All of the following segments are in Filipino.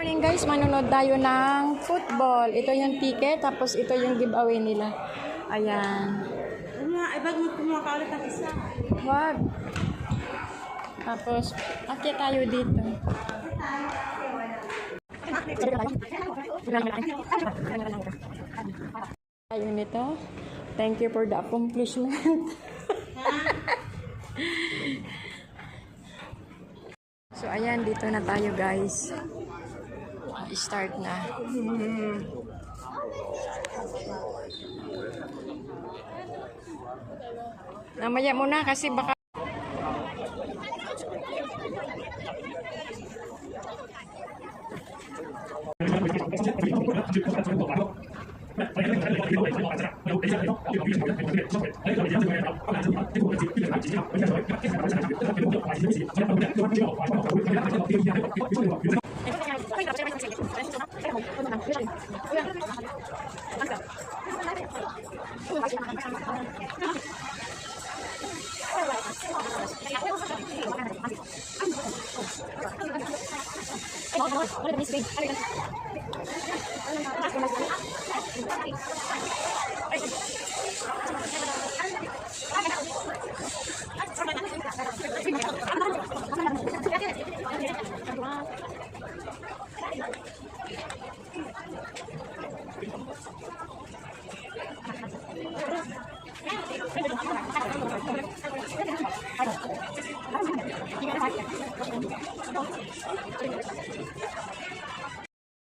Morning guys, manonood tayo ng football. Ito yung ticket, tapos ito yung giveaway nila. Ayan. Ay, ba't mo kumuha ulit ang isa? Wag. Tapos, akyat tayo dito. Tayo nito. Thank you for the accomplishment. So, ayan, dito na tayo guys. Start na. Namaya muna kasi baka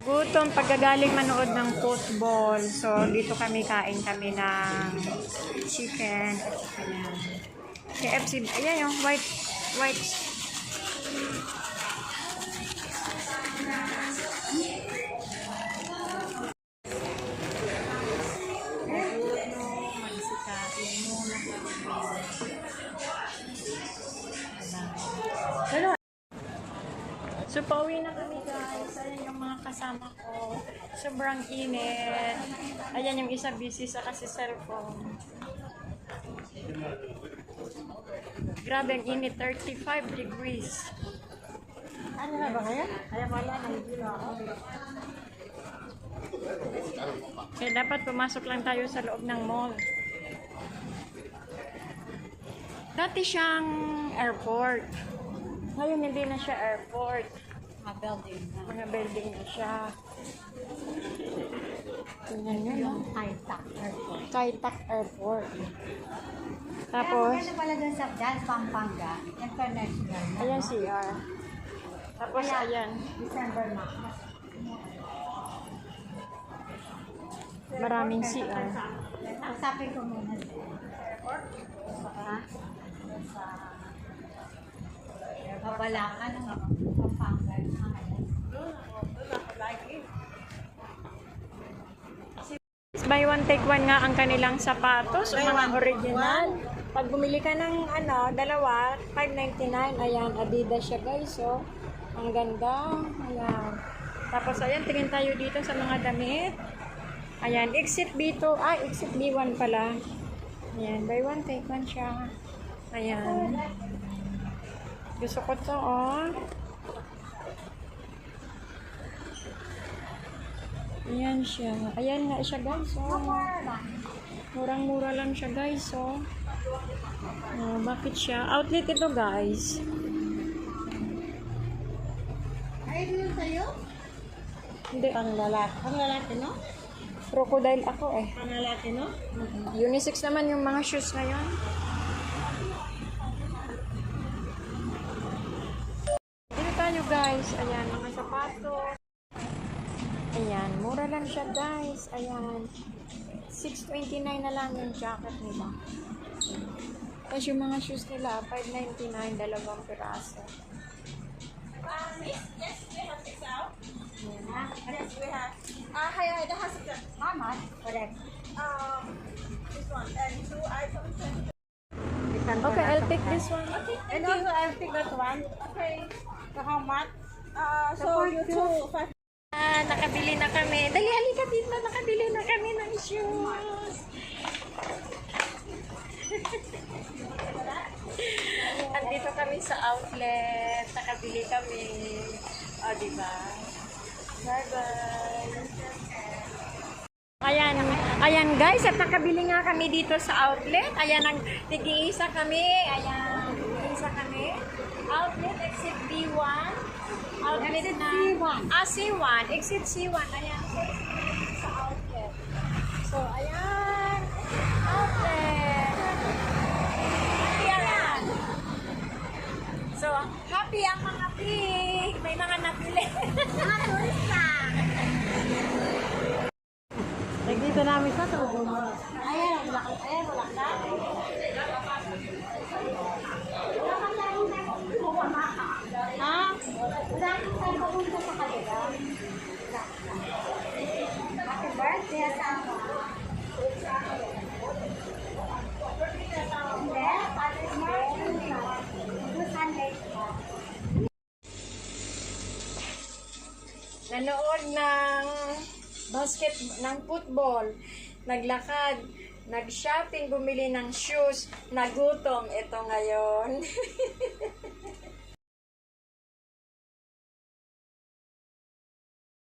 gutom pagkagaling manood ng football. So, dito kami kain kami ng chicken. Ayan. KFC. Ayan yung white. So, pauwi na kami guys. Ayan yung mga kasama ko. Sobrang init. Ayan yung isa busy sa kasi cellphone. Grabe ang init. 35 degrees. Ano na ba kaya? Kaya wala, nalagilo ako. Kaya dapat pumasok lang tayo sa loob ng mall. Dati siyang airport. Ngayon hindi na siya airport. Mga building na siya. Tingnan nyo, no? High-tech airport. Kai-Tak Airport. Tapos, Tapos, maganda pala dun sa Pampanga, international. ayan CR. Tapos, ayan. December na. Maraming CR. Usapin ko muna sa airport. Baka sa Babalakan ng Pampanga. Buy one take one nga ang kanilang sapatos, mga original. Pag bumili ka ng dalawa, $5.99. Ayan, Adidas siya guys. So, ang ganda. Ayan. Tapos ayan, tingin tayo dito sa mga damit. Ayan, exit B2. Exit B1 pala. Ayan, buy one take one siya. Ayan. Gusto ko to, oh. Ayan siya. Ayan nga siya guys, oh. Murang-mura lang siya guys, oh. Bakit siya? Outlet ito guys. Ay, ito sa'yo? Hindi. Pang lalaki, no? Crocodile ako eh. Pang lalaki, no? Unisex naman yung mga shoes ngayon. Dito tayo guys. Ayan, mga sapatos. Ayan, mura lang siya guys. Ayan. $6.29 na lang yung jacket nila. Tapos yung mga shoes nila, $5.99, dalawang piraso. Yes, we have 6 out. Yes, we have. Hi, that has how much? Correct. This one and 2 items. Okay, I'll take this one. Okay, and also I'll take that one. Okay. So how much? So you two 5. Nakabili na kami. Dali, halika dito. Nakabili na kami ng shoes. Andito kami sa outlet. Nakabili kami. O, diba? Ayan guys, at nakabili nga kami dito sa outlet. Ayan, tig-iisa kami. Ayan, tig-iisa kami. Outlet, exit B1. Outlet Exit na, C1. C1. Exit C1. Ayan, sa outlet. So, ayan. Outlet. Ayan. So, happy ang mga pig. May mga napili. Mga turista. Dito namin sa tubo mo. Ayan, wala ka. Ayan, wala ka. Ha? Wala kang tayo pupunta sa kanila. Happy birthday, asawa. Hindi, Father's Day. Sunday. Nanood ng ng football, naglakad, nag-shopping, bumili ng shoes, nagutom ito ngayon.